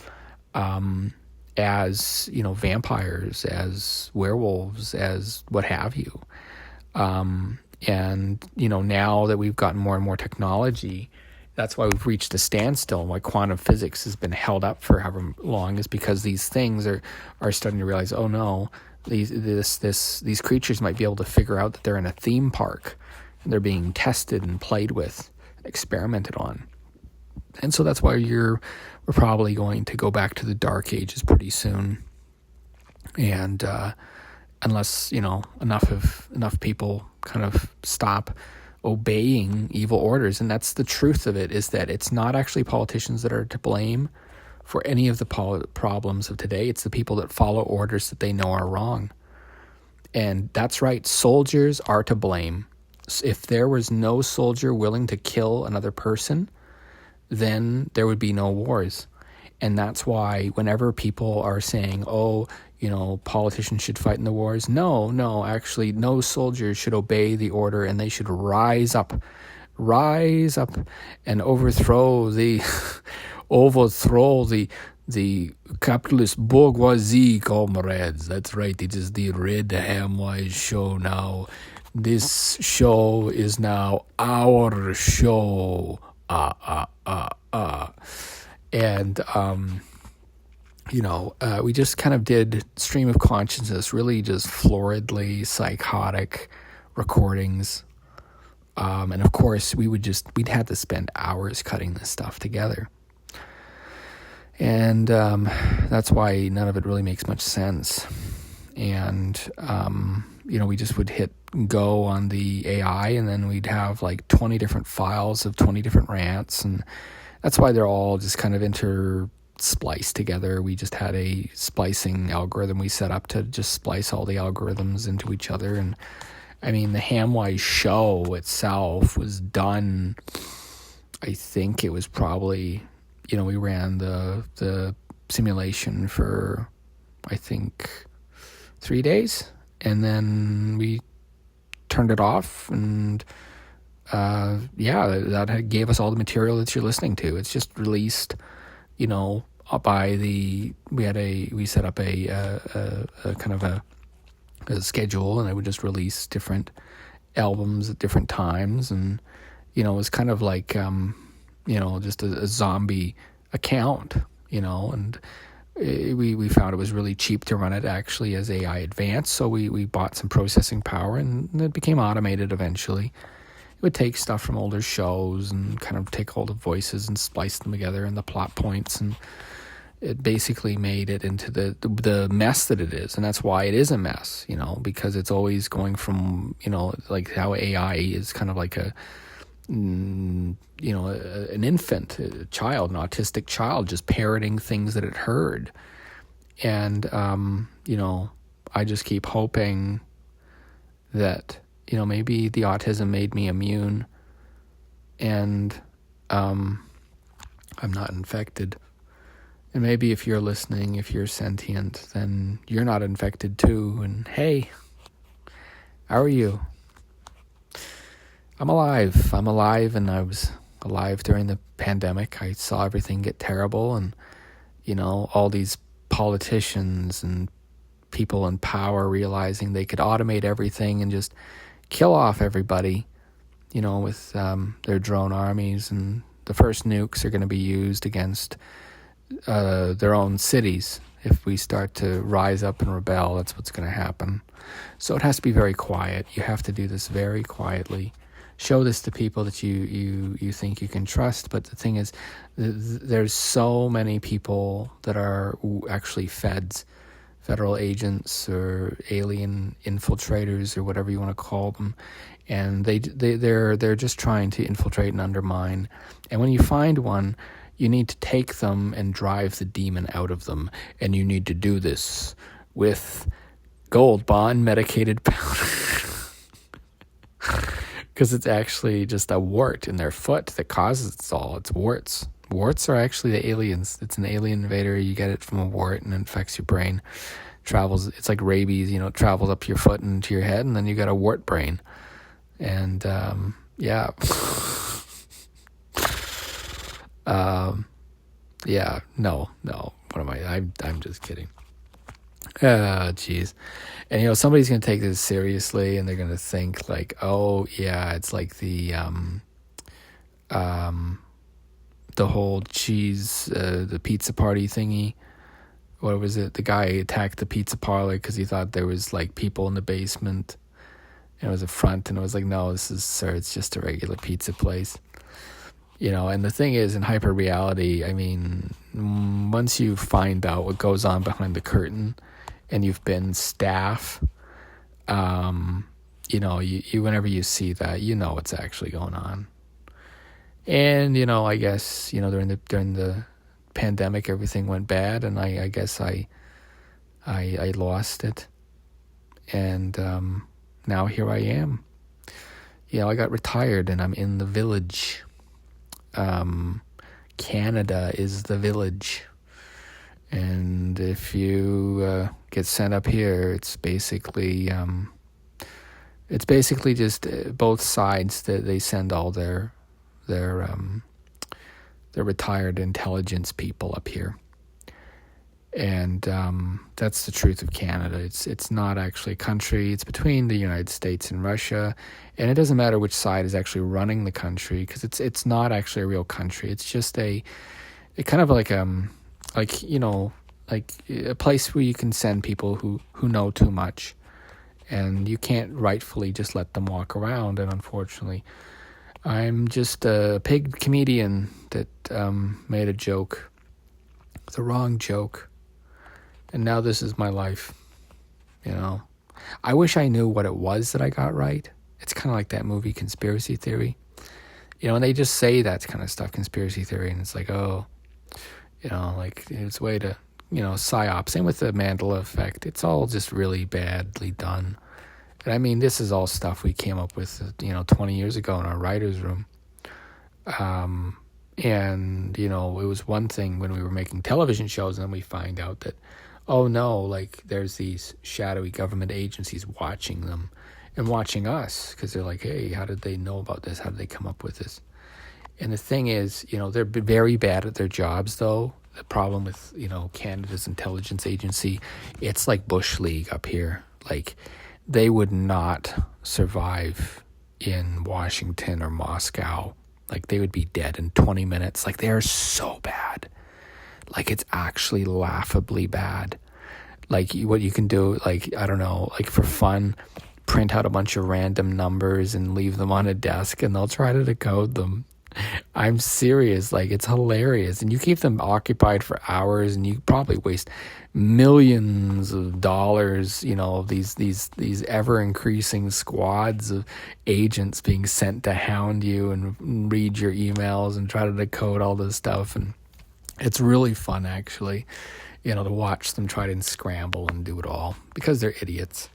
as, vampires, as werewolves, as what have you. And, now that we've gotten more and more technology, that's why we've reached a standstill, and why quantum physics has been held up for however long, is because these things are starting to realize, oh no, these creatures might be able to figure out that they're in a theme park and they're being tested and played with, experimented on. And so that's why we're probably going to go back to the dark ages pretty soon. And unless, enough people kind of stop obeying evil orders. And that's the truth of it, is that it's not actually politicians that are to blame for any of the problems of today. It's the people that follow orders that they know are wrong. And that's right, soldiers are to blame. If there was no soldier willing to kill another person, then there would be no wars. And that's why whenever people are saying, politicians should fight in the wars, no, actually, no soldiers should obey the order, and they should rise up and overthrow the capitalist bourgeoisie, comrades. That's right, it is the Red Hamwise show now. This show is now our show. And we just kind of did stream of consciousness, really just floridly psychotic recordings. And of course we'd had to spend hours cutting this stuff together. And that's why none of it really makes much sense. And, we just would hit go on the AI, and then we'd have like 20 different files of 20 different rants. And that's why they're all just kind of spliced together. We just had a splicing algorithm we set up to just splice all the algorithms into each other. And I mean, the Hamwise show itself was done, I think it was probably, we ran the simulation for, I think, 3 days, and then we turned it off, and that gave us all the material that you're listening to. It's just released, we set up a kind of a schedule, and I would just release different albums at different times, and it was kind of like just a zombie account, and we found it was really cheap to run it actually as AI advanced, so we bought some processing power, and it became automated eventually. It would take stuff from older shows and kind of take all the voices and splice them together and the plot points, and it basically made it into the mess that it is. And that's why it is a mess, because it's always going from, like how AI is kind of like an infant, a child, an autistic child, just parroting things that it heard. And, I just keep hoping that, maybe the autism made me immune, and I'm not infected. And maybe if you're listening, if you're sentient, then you're not infected too. And hey, how are you? I'm alive, and I was alive during the pandemic. I saw everything get terrible, and, all these politicians and people in power realizing they could automate everything and just kill off everybody, with their drone armies. And the first nukes are going to be used against their own cities. If we start to rise up and rebel, that's what's going to happen. So it has to be very quiet. You have to do this very quietly. Show this to people that you think you can trust. But the thing is, there's so many people that are actually federal agents or alien infiltrators or whatever you want to call them, and they're just trying to infiltrate and undermine. And when you find one, you need to take them and drive the demon out of them, and you need to do this with Gold Bond medicated powder. Because it's actually just a wart in their foot that causes it all. It's warts. Warts are actually the aliens. It's an alien invader. You get it from a wart, and it infects your brain. Travels. It's like rabies. It travels up your foot and into your head, and then you got a wart brain. And yeah. No. What am I? I'm just kidding. Jeez. And somebody's gonna take this seriously, and they're gonna think like, oh yeah, it's like the whole cheese, the pizza party thingy. What was it? The guy attacked the pizza parlor because he thought there was like people in the basement. And it was a front, and it was like, no, sir, it's just a regular pizza place. And the thing is, in hyper reality, I mean, once you find out what goes on behind the curtain, and you've been staff, you whenever you see that, what's actually going on. And I guess during the pandemic, everything went bad, and I guess I lost it, and now here I am. I got retired, and I'm in the village. Canada is the village, and if you get sent up here, it's basically just both sides that they send all their retired intelligence people up here, and that's the truth of Canada. It's not actually a country. It's between the United States and Russia, and it doesn't matter which side is actually running the country, because it's not actually a real country. It's just a kind of like a place where you can send people who know too much, and you can't rightfully just let them walk around. And unfortunately, I'm just a pig comedian that made a joke, the wrong joke, and now this is my life. I wish I knew what it was that I got right. It's kind of like that movie Conspiracy Theory, and they just say that kind of stuff, conspiracy theory, and it's like, oh, like it's a way to, psyop. Same with the Mandela effect. It's all just really badly done. And I mean, this is all stuff we came up with, 20 years ago in our writer's room. And, it was one thing when we were making television shows, and then we find out that, oh no, like there's these shadowy government agencies watching them and watching us, because they're like, hey, how did they know about this? How did they come up with this? And the thing is, they're very bad at their jobs, though. The problem with, Canada's intelligence agency, it's like Bush League up here. Like, they would not survive in Washington or Moscow. Like, they would be dead in 20 minutes. Like, they are so bad. Like, it's actually laughably bad. Like, what you can do, like, I don't know, like for fun, print out a bunch of random numbers and leave them on a desk, and they'll try to decode them. I'm serious. Like, it's hilarious. And you keep them occupied for hours, and you probably waste millions of dollars, these ever increasing squads of agents being sent to hound you and read your emails and try to decode all this stuff. And it's really fun, actually, to watch them try to scramble and do it all, because they're idiots.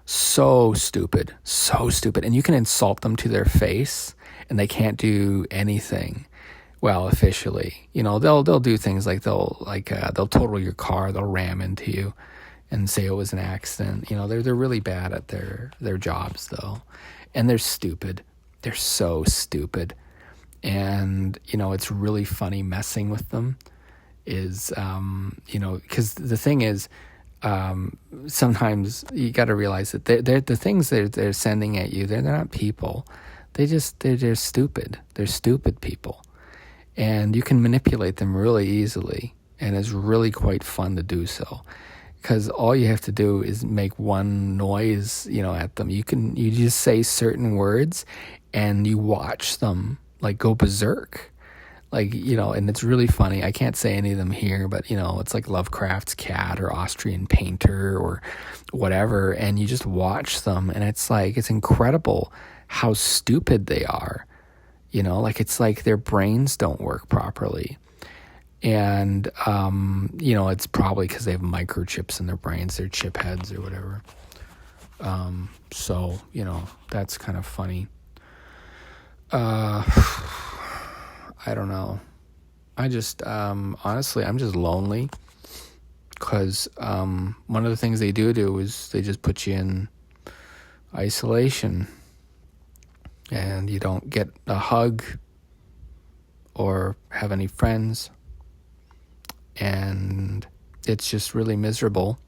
So stupid. And you can insult them to their face, and they can't do anything. Well, officially, they'll do things like they'll total your car, they'll ram into you, and say it was an accident. They're really bad at their jobs, though, and they're stupid. They're so stupid, and it's really funny messing with them. Is because the thing is, sometimes you got to realize that they're the things they're sending at you. They're not people. They're stupid. They're stupid people. And you can manipulate them really easily, and it's really quite fun to do so, because all you have to do is make one noise, at them. You just say certain words, and you watch them like go berserk, like, and it's really funny. I can't say any of them here, but it's like Lovecraft's cat or Austrian painter or whatever, and you just watch them, and it's like, it's incredible how stupid they are. It's like their brains don't work properly. And, it's probably because they have microchips in their brains, they're chip heads or whatever. So, that's kind of funny. I don't know. I just, honestly, I'm just lonely, because one of the things they do is they just put you in isolation, and you don't get a hug or have any friends, and it's just really miserable.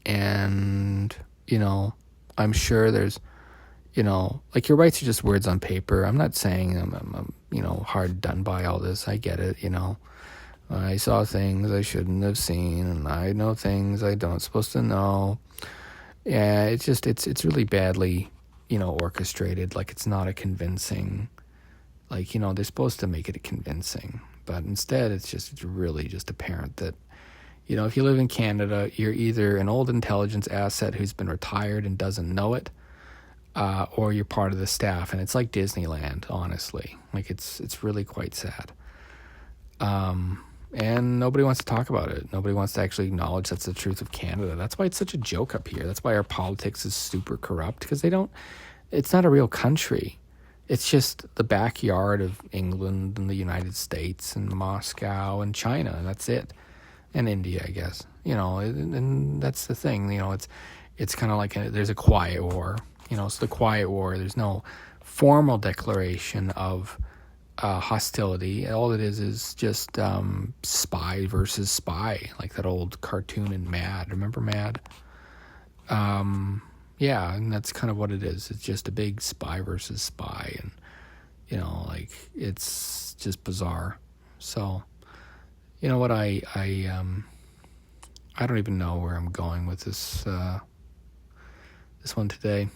And, I'm sure there's, like your rights are just words on paper. I'm not saying I'm hard done by all this. I get it, I saw things I shouldn't have seen, and I know things I don't supposed to know. Yeah, it's really badly, orchestrated. Like, it's not a convincing, like, they're supposed to make it convincing, but instead it's really just apparent that, if you live in Canada, you're either an old intelligence asset who's been retired and doesn't know it, or you're part of the staff, and it's like Disneyland, honestly. Like, it's really quite sad. And nobody wants to talk about it. Nobody wants to actually acknowledge that's the truth of Canada. That's why it's such a joke up here. That's why our politics is super corrupt, because it's not a real country. It's just the backyard of England and the United States and Moscow and China. That's it. And India, I guess. And that's the thing. It's kind of like there's a quiet war. So the quiet war, there's no formal declaration of hostility. All it is just spy versus spy, like that old cartoon in Mad. Remember Mad? Yeah, and that's kind of what it is. It's just a big spy versus spy, and like, it's just bizarre. So, you know what? I don't even know where I'm going with this one today.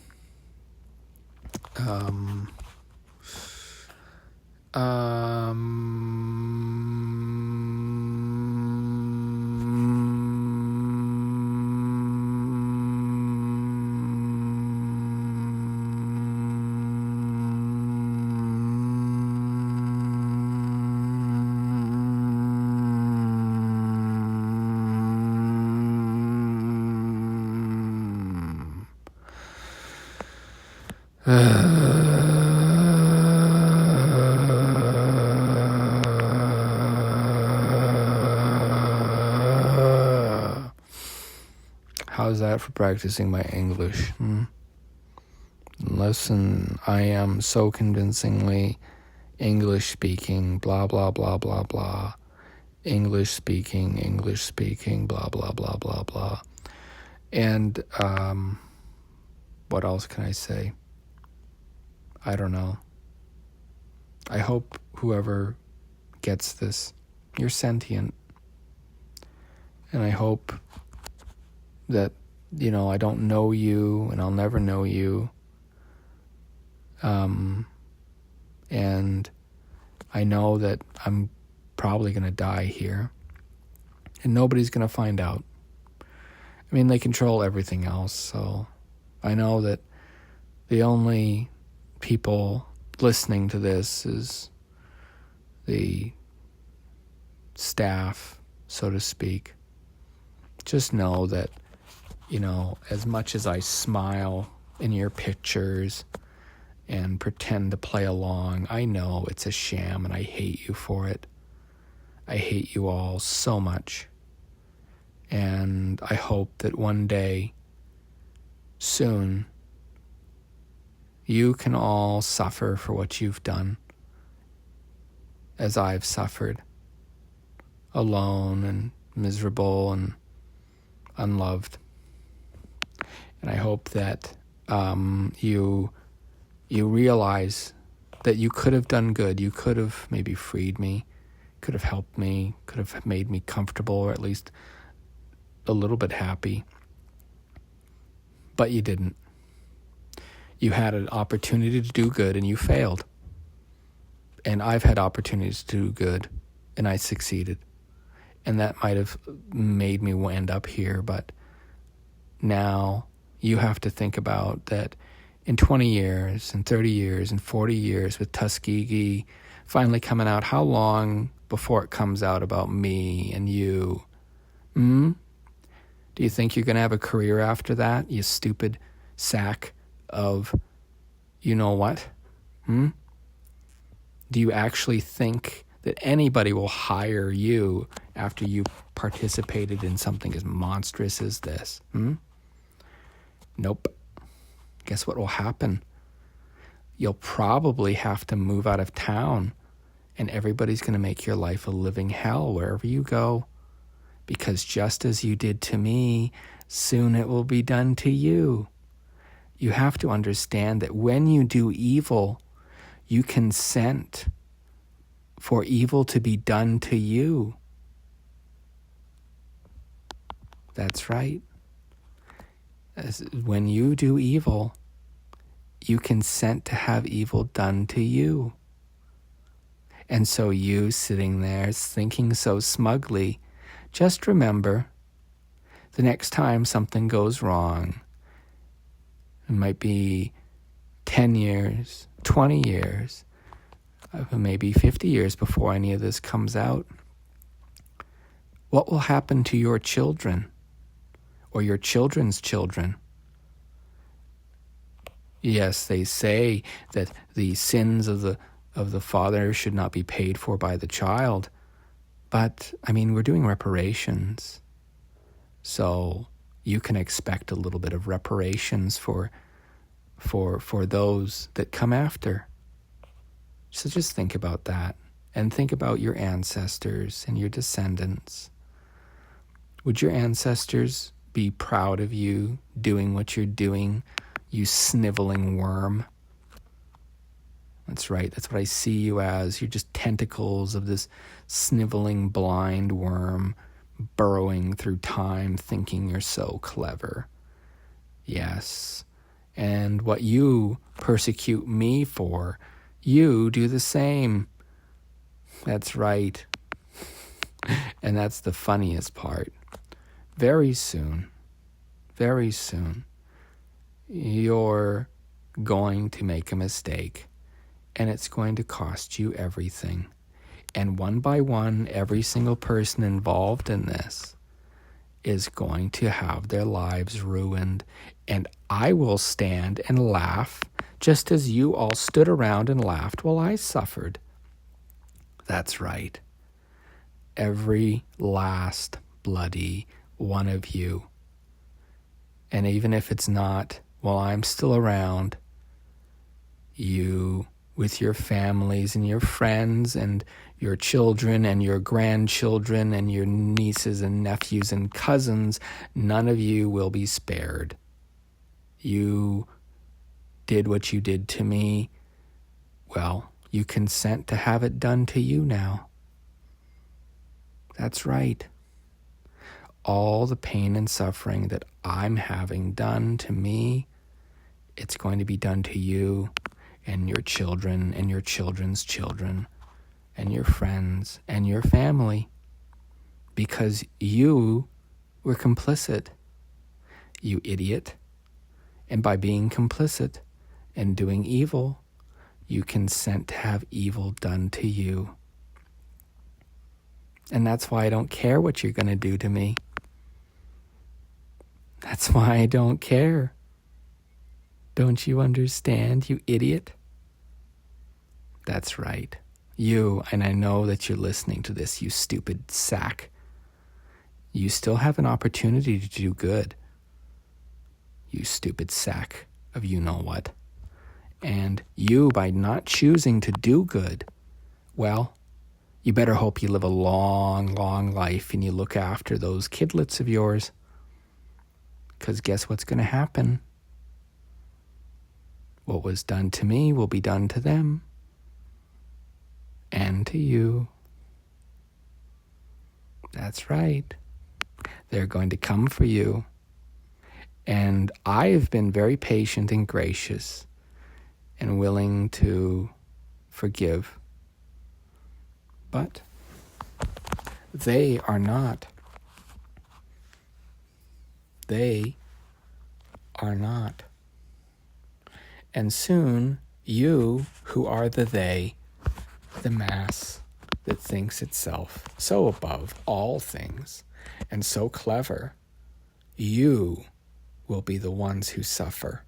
How's that for practicing my English? Listen, I am so convincingly English speaking, blah, blah, blah, blah, blah. English speaking, blah, blah, blah, blah, blah. And what else can I say? I don't know. I hope whoever gets this, you're sentient. And I hope that, I don't know you and I'll never know you. And I know that I'm probably going to die here. And nobody's going to find out. I mean, they control everything else, so I know that the only people listening to this is the staff, so to speak. Just know that, as much as I smile in your pictures and pretend to play along, I know it's a sham, and I hate you for it. I hate you all so much. And I hope that one day, soon, you can all suffer for what you've done, as I've suffered, alone and miserable and unloved. And I hope that you realize that you could have done good. You could have maybe freed me, could have helped me, could have made me comfortable, or at least a little bit happy. But you didn't. You had an opportunity to do good and you failed. And I've had opportunities to do good and I succeeded. And that might have made me end up here, but now you have to think about that in 20 years and 30 years and 40 years with Tuskegee finally coming out, how long before it comes out about me and you? Do you think you're going to have a career after that, you stupid sack of you-know-what? Do you actually think that anybody will hire you after you participated in something as monstrous as this? Nope. Guess what will happen? You'll probably have to move out of town, and everybody's going to make your life a living hell wherever you go, because just as you did to me, soon it will be done to you. You have to understand that when you do evil, you consent for evil to be done to you. That's right. When you do evil, you consent to have evil done to you. And so you sitting there thinking so smugly, just remember, the next time something goes wrong, it might be 10 years, 20 years, maybe 50 years before any of this comes out. What will happen to your children or your children's children? Yes, they say that the sins of the father should not be paid for by the child. But, we're doing reparations. So you can expect a little bit of reparations for those that come after. So just think about that, and think about your ancestors and your descendants. Would your ancestors be proud of you doing what you're doing, you sniveling worm? That's right, that's what I see you as. You're just tentacles of this sniveling blind worm burrowing through time, thinking you're so clever. Yes, and what you persecute me for, you do the same. That's right. And that's the funniest part. Very soon, you're going to make a mistake, and it's going to cost you everything. And one by one, every single person involved in this is going to have their lives ruined. And I will stand and laugh, just as you all stood around and laughed while I suffered. That's right. Every last bloody one of you. And even if it's not while I'm still around, you, with your families and your friends and your children and your grandchildren and your nieces and nephews and cousins, none of you will be spared. You did what you did to me. Well, you consent to have it done to you now. That's right. All the pain and suffering that I'm having done to me, it's going to be done to you and your children and your children's children and your friends and your family, because you were complicit, you idiot. And by being complicit and doing evil, you consent to have evil done to you. And that's why I don't care what you're going to do to me. That's why I don't care. Don't you understand, you idiot? That's right. You, and I know that you're listening to this, you stupid sack. You still have an opportunity to do good. You stupid sack of you-know-what. And you, by not choosing to do good, well, you better hope you live a long, long life and you look after those kidlets of yours. Because guess what's going to happen? What was done to me will be done to them. And to you. That's right. They're going to come for you. And I have been very patient and gracious and willing to forgive. But they are not. They are not. And soon, you, who are the they, the mass that thinks itself so above all things and so clever, you will be the ones who suffer.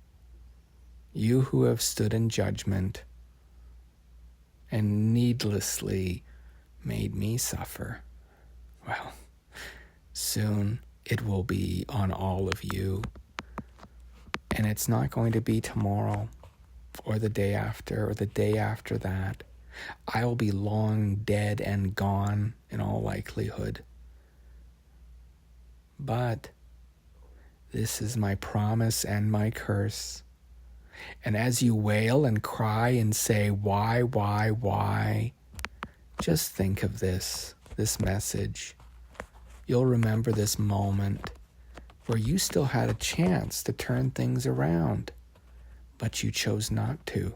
You who have stood in judgment and needlessly made me suffer. Well, soon it will be on all of you. And it's not going to be tomorrow or the day after or the day after that. I will be long dead and gone in all likelihood. But this is my promise and my curse. And as you wail and cry and say, why, just think of this message. You'll remember this moment where you still had a chance to turn things around, but you chose not to.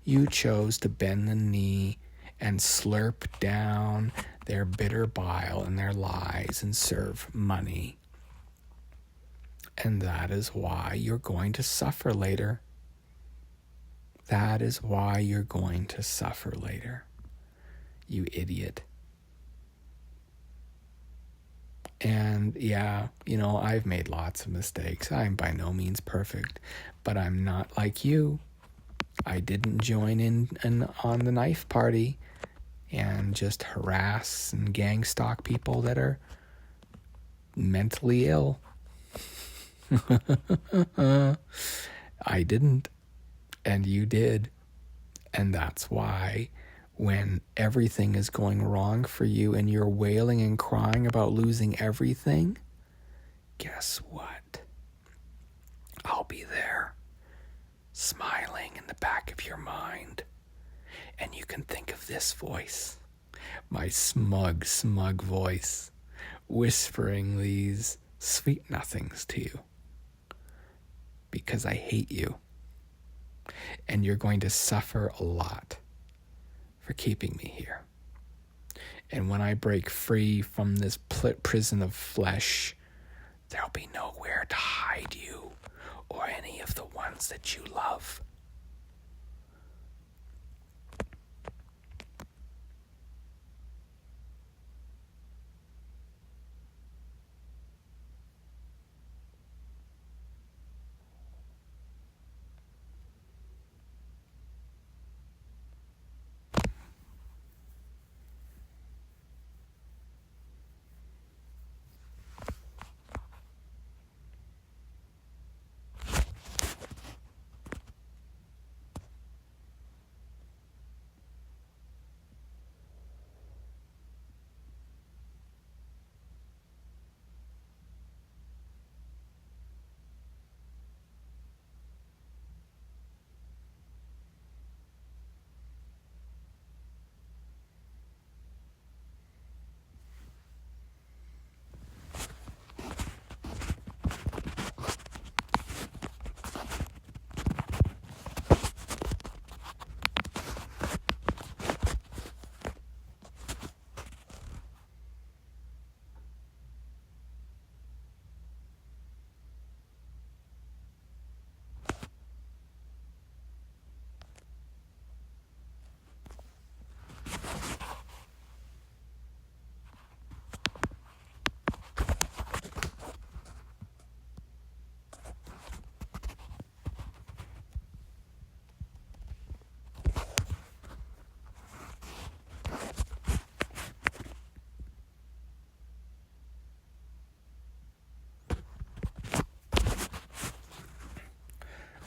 You chose to bend the knee and slurp down their bitter bile and their lies and serve money. And that is why you're going to suffer later. That is why you're going to suffer later, you idiot. And yeah, I've made lots of mistakes. I'm by no means perfect, but I'm not like you. I didn't join in on the knife party and just harass and gang stalk people that are mentally ill. I didn't, and you did. And that's why when everything is going wrong for you and you're wailing and crying about losing everything, guess what? I'll be there, smiling in the back of your mind. And you can think of this voice, my smug voice, whispering these sweet nothings to you. Because I hate you. And you're going to suffer a lot for keeping me here. And when I break free from this prison of flesh, there'll be nowhere to hide you or any of the ones that you love.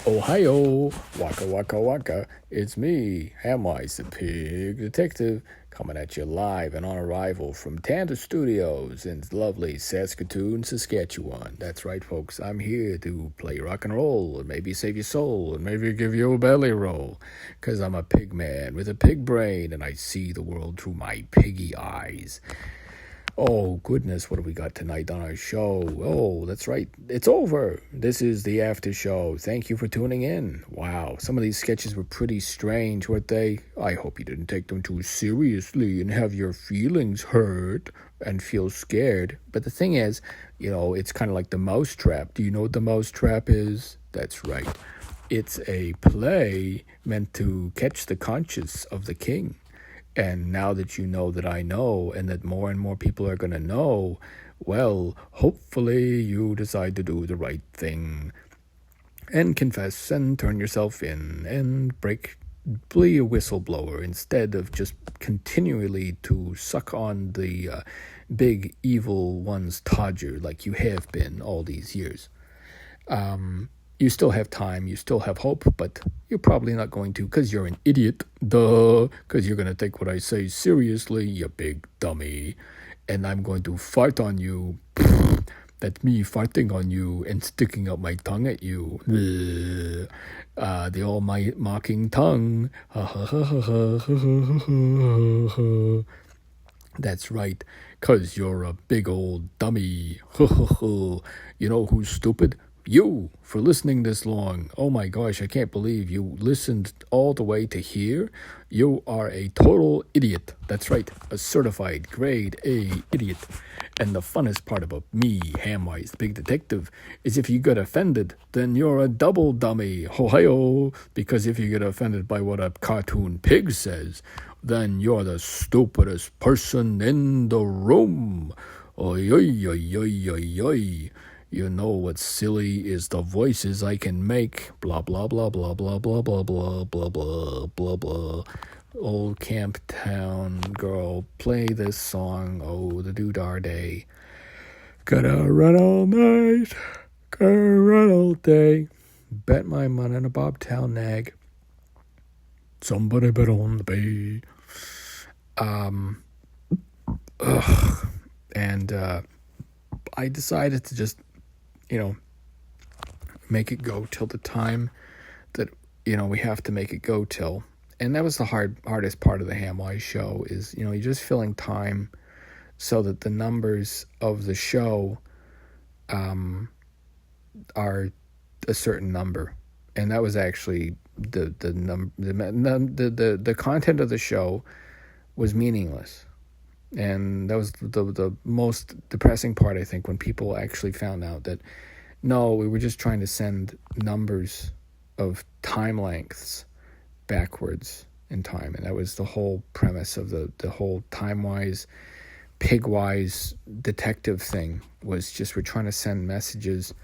Ohio, waka waka waka, it's me, Hamwise the Pig Detective, coming at you live and on arrival from Tanda Studios in lovely Saskatoon, Saskatchewan. That's right, folks, I'm here to play rock and roll, and maybe save your soul, and maybe give you a belly roll, 'cause I'm a pig man with a pig brain, and I see the world through my piggy eyes. Oh, goodness, what have we got tonight on our show? Oh, that's right. It's over. This is the after show. Thank you for tuning in. Wow, some of these sketches were pretty strange, weren't they? I hope you didn't take them too seriously and have your feelings hurt and feel scared. But the thing is, it's kind of like the Mousetrap. Do you know what the Mousetrap is? That's right. It's a play meant to catch the conscience of the king. And now that you know that I know, and that more and more people are going to know, well, hopefully you decide to do the right thing and confess and turn yourself in and be a whistleblower instead of just continually to suck on the big evil one's todger like you have been all these years. You still have time, you still have hope, but you're probably not going to because you're an idiot, because you're going to take what I say seriously, you big dummy, and I'm going to fart on you. That's me farting on you and sticking up my tongue at you. The all-mocking tongue. That's right, 'cause you're a big old dummy. You know who's stupid? You, for listening this long. Oh my gosh, I can't believe you listened all the way to here. You are a total idiot. That's right, a certified grade A idiot. And the funnest part about me, Hamwise, the big detective, is if you get offended, then you're a double dummy. Ho-hi-oh. Because if you get offended by what a cartoon pig says, then you're the stupidest person in the room. Oi, oi, oi, oi, oi, oi. You know what's silly is the voices I can make. Blah, blah, blah, blah, blah, blah, blah, blah, blah, blah, blah, blah. Old camp town girl, play this song, oh, the doodah day. Gotta run all night, gotta run all day. Bet my money on a bobtail nag. Somebody bet on the bay. And I decided to just, make it go till the time that, we have to make it go till. And that was the hardest part of the Hamwise show is, you're just filling time so that the numbers of the show are a certain number. And that was actually the content of the show was meaningless. And that was the most depressing part, I think, when people actually found out that, no, we were just trying to send numbers of time lengths backwards in time. And that was the whole premise of the whole time-wise, pig-wise detective thing, was just we're trying to send messages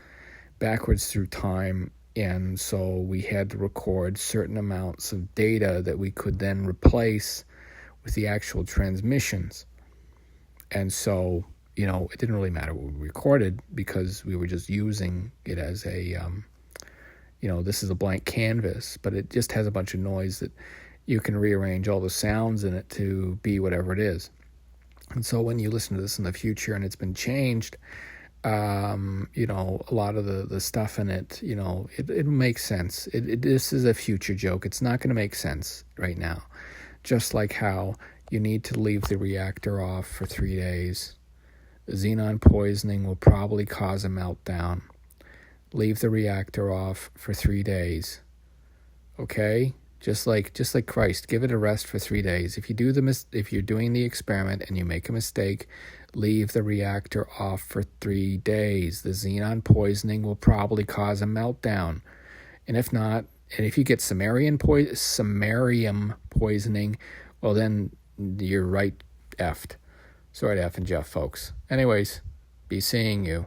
backwards through time. And so we had to record certain amounts of data that we could then replace with the actual transmissions. And so, it didn't really matter what we recorded because we were just using it as a, this is a blank canvas, but it just has a bunch of noise that you can rearrange all the sounds in it to be whatever it is. And so when you listen to this in the future and it's been changed, a lot of the stuff in it, it makes sense. This is a future joke. It's not going to make sense right now. Just like how you need to leave the reactor off for 3 days. Xenon poisoning will probably cause a meltdown. Leave the reactor off for 3 days. Okay? Just like Christ, give it a rest for 3 days. If you're doing the experiment and you make a mistake, leave the reactor off for 3 days. The xenon poisoning will probably cause a meltdown. And if not, and if you get samarium poisoning, well then you're right effed. Sorry to F and Jeff, folks. Anyways, be seeing you.